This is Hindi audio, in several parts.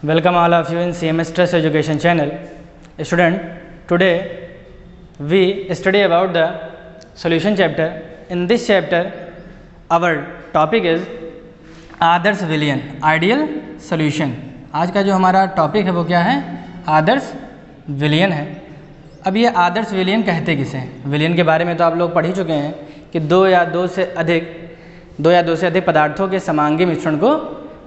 Welcome all of you in CMS Stress Education channel. Student, today we study about the solution chapter. In this chapter, our topic is आदर्श विलयन, आइडियल सॉल्यूशन. आज का जो हमारा टॉपिक है वो क्या है? आदर्श विलयन है. अब ये आदर्श विलयन कहते किसे हैं? विलयन के बारे में तो आप लोग पढ़ ही चुके हैं कि दो या दो से अधिक पदार्थों के समांगी मिश्रण को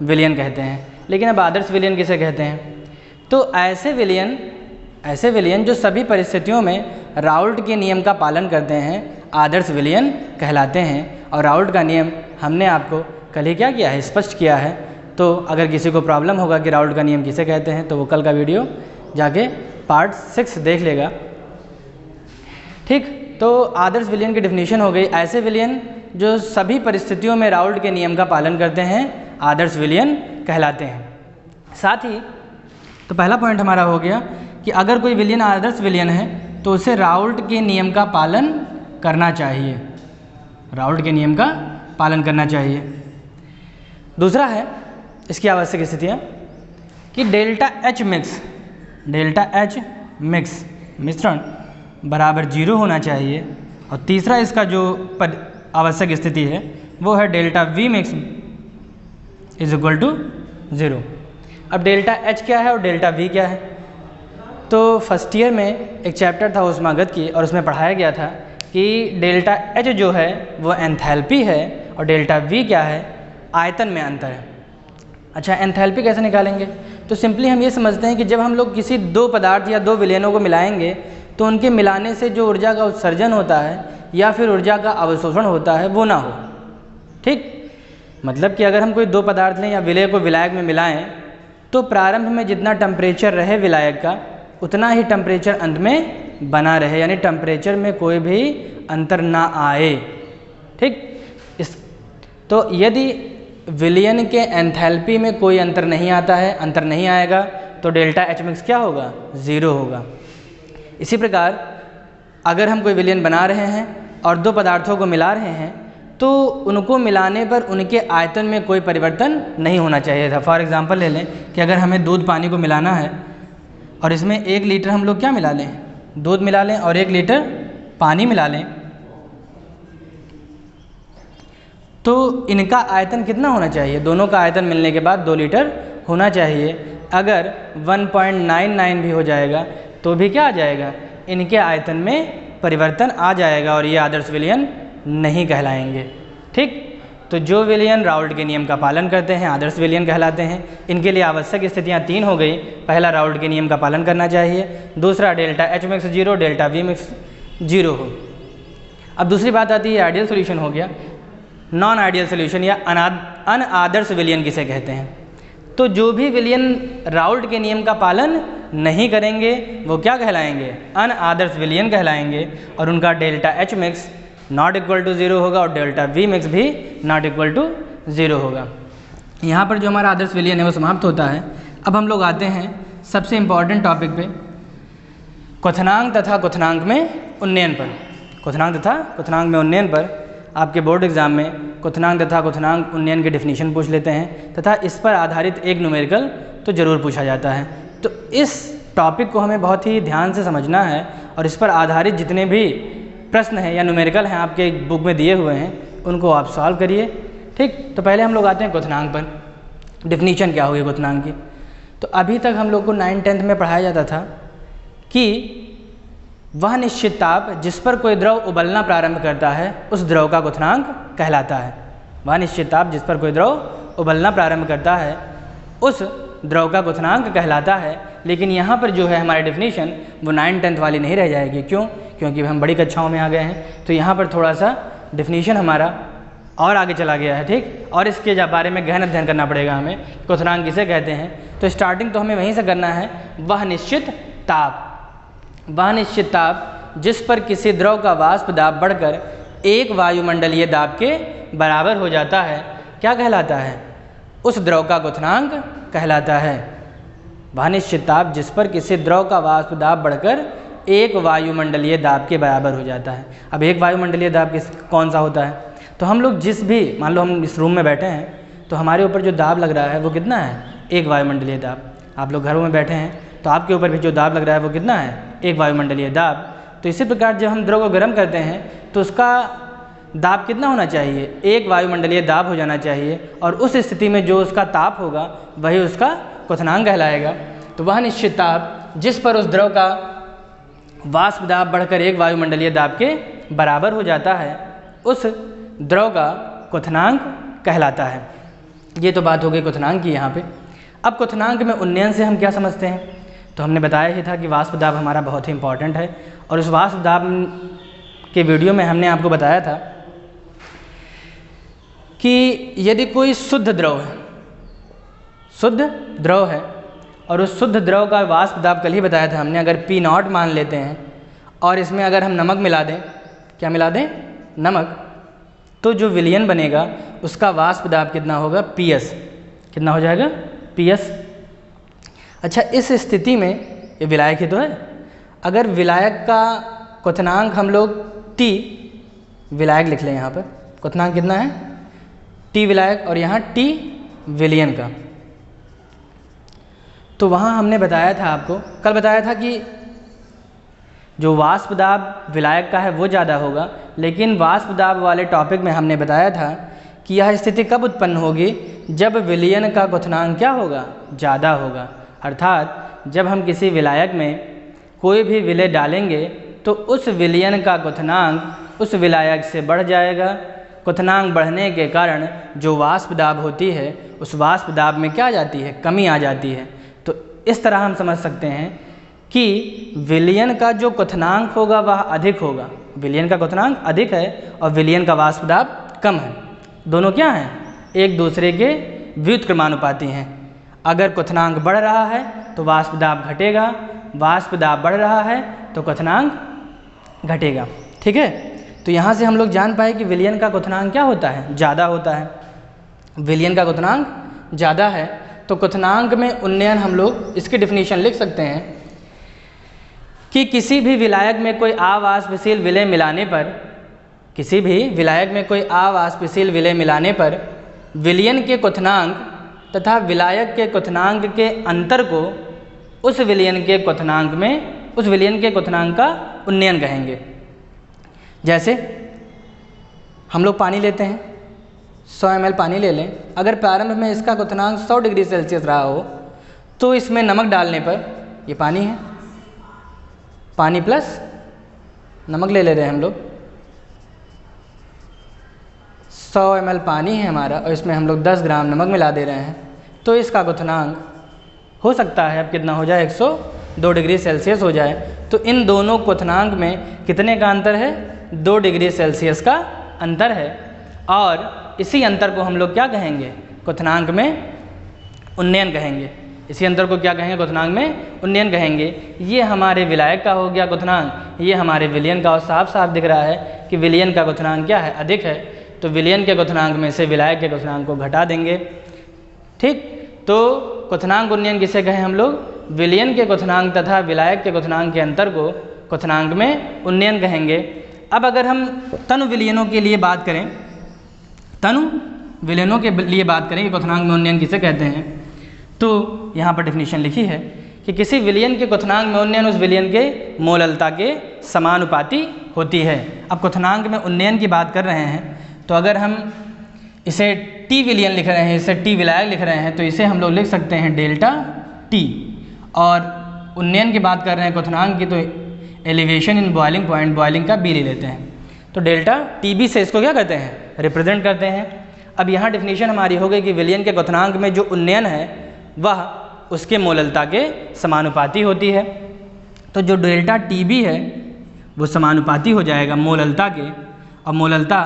विलयन कहते हैं. लेकिन अब आदर्श विलयन किसे कहते हैं? तो ऐसे विलयन जो सभी परिस्थितियों में राउल्ट के नियम का पालन करते हैं आदर्श विलयन कहलाते हैं. और राउल्ट का नियम हमने आपको कल ही क्या किया है? स्पष्ट किया है. तो अगर किसी को प्रॉब्लम होगा कि राउल्ट का नियम किसे कहते हैं तो वो कल का वीडियो जाके पार्ट 6 देख लेगा. ठीक, तो आदर्श विलयन की डेफिनेशन हो गई. ऐसे विलयन जो सभी परिस्थितियों में राउल्ट के नियम का पालन करते हैं आदर्श विलयन कहलाते हैं. साथ ही तो पहला पॉइंट हमारा हो गया कि अगर कोई विलयन आदर्श विलयन है तो उसे राउल्ट के नियम का पालन करना चाहिए. राउल्ट के नियम का पालन करना चाहिए. दूसरा है इसकी आवश्यक स्थितियाँ कि डेल्टा एच मिक्स मिश्रण बराबर 0 होना चाहिए. और तीसरा इसका जो आवश्यक स्थिति है वो है delta V mix is equal to 0. अब डेल्टा एच क्या है और डेल्टा वी क्या है? तो फर्स्ट ईयर में एक चैप्टर था उष्मागत की और उसमें पढ़ाया गया था कि डेल्टा एच जो है वो एंथैल्पी है और डेल्टा वी क्या है? आयतन में अंतर है. अच्छा, एंथैल्पी कैसे निकालेंगे? तो सिंपली हम ये समझते हैं कि जब हम लोग किसी दो पदार्थ या दो विलयनों को मिलाएंगे तो उनके मिलाने से जो ऊर्जा का उत्सर्जन होता है या फिर ऊर्जा का अवशोषण होता है वो ना हो. ठीक, मतलब कि अगर हम कोई दो पदार्थ लें या विलय को विलायक में मिलाएं तो प्रारंभ में जितना टेम्परेचर रहे विलायक का उतना ही टेम्परेचर अंत में बना रहे, यानी टेम्परेचर में कोई भी अंतर ना आए. ठीक, तो यदि विलयन के एंथैल्पी में कोई अंतर नहीं आता है, अंतर नहीं आएगा तो डेल्टा एच मिक्स क्या होगा? 0 होगा. इसी प्रकार अगर हम कोई विलयन बना रहे हैं और दो पदार्थों को मिला रहे हैं तो उनको मिलाने पर उनके आयतन में कोई परिवर्तन नहीं होना चाहिए था. फॉर एग्जांपल ले लें कि अगर हमें दूध पानी को मिलाना है और इसमें 1 लीटर हम लोग क्या मिला लें? दूध मिला लें और 1 लीटर पानी मिला लें, तो इनका आयतन कितना होना चाहिए? दोनों का आयतन मिलने के बाद 2 लीटर होना चाहिए. अगर 1.99 भी हो जाएगा तो भी क्या आ जाएगा? इनके आयतन में परिवर्तन आ जाएगा और ये आदर्श विलयन नहीं कहलाएंगे. ठीक, तो जो विलयन राउल्ट के नियम का पालन करते हैं आदर्श विलयन कहलाते हैं. इनके लिए आवश्यक स्थितियाँ 3 हो गई. पहला, राउल्ट के नियम का पालन करना चाहिए. दूसरा, delta H mix 0, delta V mix 0 हो. अब दूसरी बात आती है आइडियल सोल्यूशन हो गया. नॉन आइडियल सोल्यूशन या अनआदर्श विलयन किसे कहते हैं? तो जो भी विलयन राउल्ट के नियम का पालन नहीं करेंगे वो क्या कहलाएंगे? अनआदर्श विलयन कहलाएंगे. और उनका delta H mix not equal to 0 होगा और डेल्टा वी मिक्स भी नॉट इक्वल टू 0 होगा. यहाँ पर जो हमारा आदर्श विलयन है वो समाप्त होता है. अब हम लोग आते हैं सबसे इम्पॉर्टेंट टॉपिक पे, क्वथनांक तथा क्वथनांक में उन्नयन पर. क्वथनांक तथा क्वथनांक में उन्नयन पर आपके बोर्ड एग्जाम में क्वथनांक तथा क्वथनांक उन्नयन की डेफिनेशन पूछ लेते हैं तथा इस पर आधारित एक न्यूमेरिकल तो ज़रूर पूछा जाता है. तो इस टॉपिक को हमें बहुत ही ध्यान से समझना है और इस पर आधारित जितने भी प्रश्न हैं या न्यूमेरिकल हैं आपके बुक में दिए हुए हैं उनको आप सॉल्व करिए. ठीक, तो पहले हम लोग आते हैं क्वथनांक पर. डेफिनेशन क्या होगी क्वथनांक की? तो अभी तक हम लोग को 9th-10th में पढ़ाया जाता था कि वह निश्चित ताप जिस पर कोई द्रव उबलना प्रारंभ करता है उस द्रव का क्वथनांक कहलाता है. वह निश्चित ताप जिस पर कोई द्रव उबलना प्रारंभ करता है उस द्रव का क्वथनांक कहलाता है. लेकिन यहाँ पर जो है हमारी डेफिनेशन वो 9th-10th वाली नहीं रह जाएगी. क्यों? क्योंकि हम बड़ी कक्षाओं में आ गए हैं. तो यहाँ पर थोड़ा सा डेफिनेशन हमारा और आगे चला गया है. ठीक, और इसके बारे में गहन अध्ययन करना पड़ेगा हमें. क्वथनांक किसे कहते हैं? तो स्टार्टिंग तो हमें वहीं से करना है. वह निश्चित ताप जिस पर किसी द्रव का वाष्प दाब बढ़कर एक वायुमंडलीय दाब के बराबर हो जाता है क्या कहलाता है? उस द्रव का क्वथनांक कहलाता है. वह निश्चित ताप जिस पर किसी द्रव का वाष्प दाब बढ़कर एक वायुमंडलीय दाब के बराबर हो जाता है. अब एक वायुमंडलीय दाब कौन सा होता है? तो हम लोग जिस भी, मान लो हम इस रूम में बैठे हैं तो हमारे ऊपर जो दाब लग रहा है वो कितना है? 1 वायुमंडलीय दाब. आप लोग घरों में बैठे हैं तो आपके ऊपर भी जो दाब लग रहा है वो कितना है, 1 वायुमंडलीय दाब। तो इसी प्रकार जब हम द्रव को गर्म करते हैं तो उसका दाब कितना होना चाहिए, 1 वायुमंडलीय दाब हो जाना चाहिए, और उस स्थिति में जो उसका ताप होगा वही उसका क्वथनांक कहलाएगा। तो वह निश्चित ताप जिस पर उस द्रव का वाष्प दाब बढ़कर 1 वायुमंडलीय दाब के बराबर हो जाता है, उस द्रव का क्वथनांक कहलाता है। ये तो बात हो गई क्वथनांक की यहाँ पे। अब क्वथनांक में उन्नयन से हम क्या समझते हैं, तो हमने बताया ही था कि वाष्प दाब हमारा बहुत ही इंपॉर्टेंट है, और उस वाष्प दाब के वीडियो में हमने आपको बताया था कि यदि कोई शुद्ध द्रव है, शुद्ध द्रव है, और उस शुद्ध द्रव का वाष्प दाब कल ही बताया था हमने, अगर P0 मान लेते हैं और इसमें अगर हम नमक मिला दें, क्या मिला दें, नमक, तो जो विलयन बनेगा उसका वाष्प दाब कितना होगा, PS, कितना हो जाएगा, PS। अच्छा, इस स्थिति में ये विलायक ही तो है, अगर विलायक का क्वथनांक हम लोग T विलायक लिख लें, यहाँ पर क्वथनांक कितना है, T विलायक, और यहाँ T विलयन का, तो वहाँ हमने बताया था आपको, कल बताया था कि जो वाष्प दाब विलायक का है वो ज़्यादा होगा, लेकिन वाष्प दाब वाले टॉपिक में हमने बताया था कि यह स्थिति कब उत्पन्न होगी, जब विलयन का क्वथनांक क्या होगा, ज़्यादा होगा। अर्थात जब हम किसी विलायक में कोई भी विलय डालेंगे तो उस विलयन का क्वथनांक उस विलायक से बढ़ जाएगा। क्वथनांक बढ़ने के कारण जो वाष्प दाब होती है उस वाष्प दाब में क्या आ जाती है, कमी आ जाती है। तो इस तरह हम समझ सकते हैं कि विलयन का जो क्वथनांक होगा वह अधिक होगा, विलयन का क्वथनांक अधिक है और विलयन का वाष्प दाब कम है। दोनों क्या हैं, एक दूसरे के व्युत्क्रमानुपाती हैं। अगर क्वथनांक बढ़ रहा है तो वाष्प दाब घटेगा, वाष्प दाब बढ़ रहा है तो क्वथनांक घटेगा। ठीक है, तो यहाँ से हम लोग जान पाए कि विलयन का क्वथनांक क्या होता है, ज़्यादा होता है। विलयन का क्वथनांक ज़्यादा है तो क्वथनांक में उन्नयन हम लोग इसकी डिफिनीशन लिख सकते हैं कि किसी भी विलायक में कोई अवाष्पशील विलय मिलाने पर, किसी भी विलायक में कोई अवाष्पशील विलय मिलाने पर विलयन के क्वथनांक तथा विलायक के क्वथनांक के अंतर को उस विलयन के क्वथनांक में, उस विलयन के क्वथनांक का उन्नयन कहेंगे। जैसे हम लोग पानी लेते हैं, 100 ml पानी ले लें, अगर प्रारंभ में इसका क्वथनांक 100 डिग्री सेल्सियस रहा हो तो इसमें नमक डालने पर, ये पानी है, पानी प्लस नमक ले रहे हैं हम लोग, 100 ml पानी है हमारा और इसमें हम लोग 10 ग्राम नमक मिला दे रहे हैं, तो इसका क्वथनांक हो सकता है अब कितना हो जाए, 102 डिग्री सेल्सियस हो जाए। तो इन दोनों क्वथनांक में कितने का अंतर है, 2 डिग्री सेल्सियस का अंतर है, और इसी अंतर को हम लोग क्या कहेंगे, क्वथनांक में उन्नयन कहेंगे। इसी अंतर को क्या कहेंगे, क्वथनांक में उन्नयन कहेंगे। ये हमारे विलायक का हो गया क्वथनांक, ये हमारे विलयन का, और साफ साफ दिख रहा है कि विलयन का क्वथनांक क्या है, अधिक है, तो विलयन के क्वथनांक में से विलायक के क्वथनांक को घटा देंगे। ठीक, तो क्वथनांक उन्नयन किसे कहें हम लोग, विलयन के क्वथनांक तथा विलायक के क्वथनांक के अंतर को क्वथनांक में उन्नयन कहेंगे। अब अगर हम तनु विलयनों के लिए बात करें, तनु विलयनों के लिए बात करें कि क्वथनांक में उन्नयन किसे कहते हैं, तो यहाँ पर डिफिनीशन लिखी है कि किसी विलयन के क्वथनांक में उन्नयन उस विलयन के मोललता के समानुपाती होती है। अब क्वथनांक में उन्नयन की बात कर रहे हैं तो अगर हम इसे टी विलयन लिख रहे हैं, इसे टी विलायक लिख रहे हैं, तो इसे हम लोग लिख सकते हैं डेल्टा टी। और उन्नयन की बात कर रहे हैं क्वथनांक की, तो elevation in boiling point, boiling का बी ले लेते हैं, तो डेल्टा टी बी से इसको क्या करते हैं, रिप्रेजेंट करते हैं। अब यहाँ डिफिनीशन हमारी हो गई कि विलयन के क्वथनांक में जो उन्नयन है वह उसके मोललता के समानुपाती होती है। तो जो डेल्टा टी बी है वो समानुपाती हो जाएगा मोललता के, और मोललता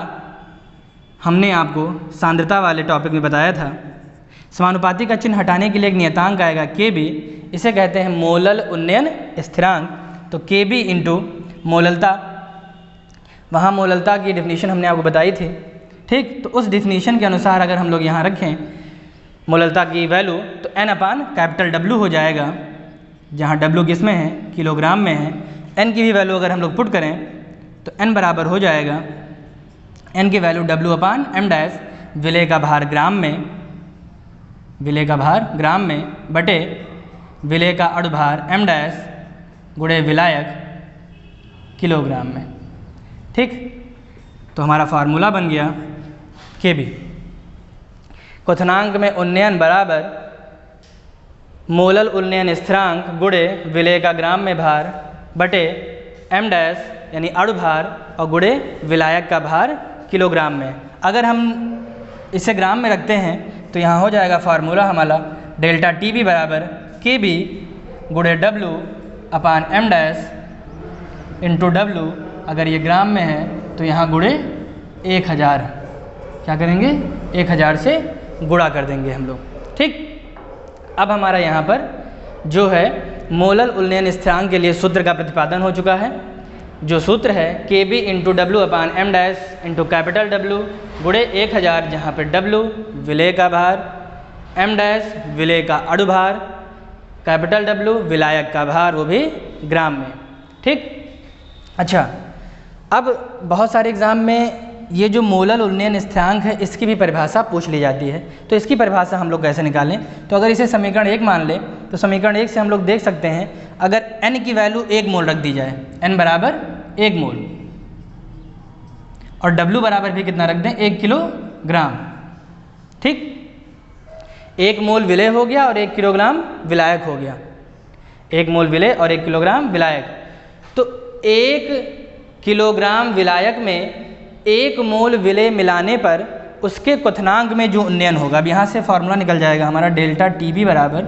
हमने आपको सांद्रता वाले टॉपिक में बताया था। समानुपाती का चिन्ह हटाने के लिए एक नियतांक आएगा के बी, इसे कहते हैं मोलल उन्नयन स्थिरांक। तो के बी इंटू मोललता, वहाँ मोललता की डिफिनीशन हमने आपको बताई थी। ठीक, तो उस डिफिनीशन के अनुसार अगर हम लोग यहाँ रखें मोललता की वैल्यू, तो n अपान कैपिटल W हो जाएगा, जहाँ W किस में है, किलोग्राम में है। n की भी वैल्यू अगर हम लोग पुट करें तो n बराबर हो जाएगा, n की वैल्यू W अपान m डैश, विलय का भार ग्राम में, विलय का भार ग्राम में बटे विलेय का अणुभार m डैश गुणे विलायक किलोग्राम में। ठीक, तो हमारा फार्मूला बन गया Kb। क्वथनांक में उन्नयन बराबर मोलल उन्नयन स्थिरांक गुणे विलेय का ग्राम में भार बटे m डैश यानी अणुभार और गुणे विलायक का भार किलोग्राम में। अगर हम इसे ग्राम में रखते हैं तो यहाँ हो जाएगा फार्मूला हमारा डेल्टा Tb बराबर Kb गुणे W अपान m डैश इंटू W। अगर ये ग्राम में है तो यहाँ गुणे 1000, क्या करेंगे 1000 से गुणा कर देंगे हम लोग। ठीक, अब हमारा यहाँ पर जो है मोलल उन्नयन स्थिरांक के लिए सूत्र का प्रतिपादन हो चुका है। जो सूत्र है Kb इंटू डब्लू अपान m dash into capital W गुणे 1000, जहाँ पर W विलेय का भार, m डैश विलेय का अणुभार, कैपिटल W विलायक का भार, वो भी ग्राम में। ठीक, अच्छा, अब बहुत सारे एग्ज़ाम में ये जो मोलल उन्नयन स्थिरांक है इसकी भी परिभाषा पूछ ली जाती है। तो इसकी परिभाषा हम लोग कैसे निकालें? तो अगर इसे समीकरण 1 मान लें तो समीकरण 1 से हम लोग देख सकते हैं, अगर n की वैल्यू 1 मोल रख दी जाए, n बराबर 1 मोल, और W बराबर भी कितना रख दें 1 किलोग्राम। ठीक, 1 मोल विलेय हो गया और 1 किलोग्राम विलायक हो गया, 1 मोल विलेय और 1 किलोग्राम विलायक। तो 1 किलोग्राम विलायक में 1 मोल विलेय मिलाने पर उसके क्वथनांक में जो उन्नयन होगा, अब यहाँ से फार्मूला निकल जाएगा हमारा डेल्टा Tb बराबर,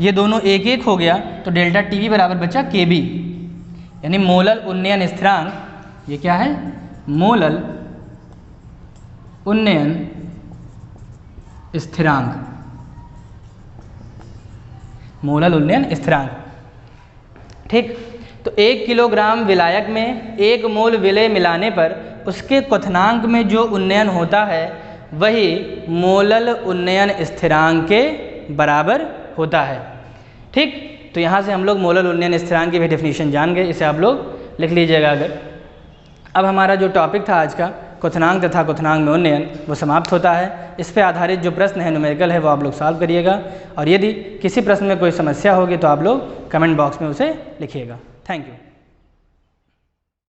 ये दोनों 1 हो गया तो डेल्टा Tb बराबर बचा Kb, यानी मोलल उन्नयन स्थिरांक। ये क्या है? मोलल उन्नयन स्थिरांक, मोलल उन्नयन स्थिरांक। ठीक, तो 1 किलोग्राम विलायक में 1 मोल विलेय मिलाने पर उसके क्वथनांक में जो उन्नयन होता है वही मोलल उन्नयन स्थिरांक के बराबर होता है। ठीक, तो यहाँ से हम लोग मोलल उन्नयन स्थिरांक की भी डेफिनेशन जान गए, इसे आप लोग लिख लीजिएगा अगर। अब हमारा जो टॉपिक था आज का क्वथनांक तथा क्वथनांक में उन्नयन, वो समाप्त होता है। इस पे आधारित जो प्रश्न है न्यूमेरिकल है वो आप लोग सॉल्व करिएगा, और यदि किसी प्रश्न में कोई समस्या होगी तो आप लोग कमेंट बॉक्स में उसे लिखिएगा। Thank you.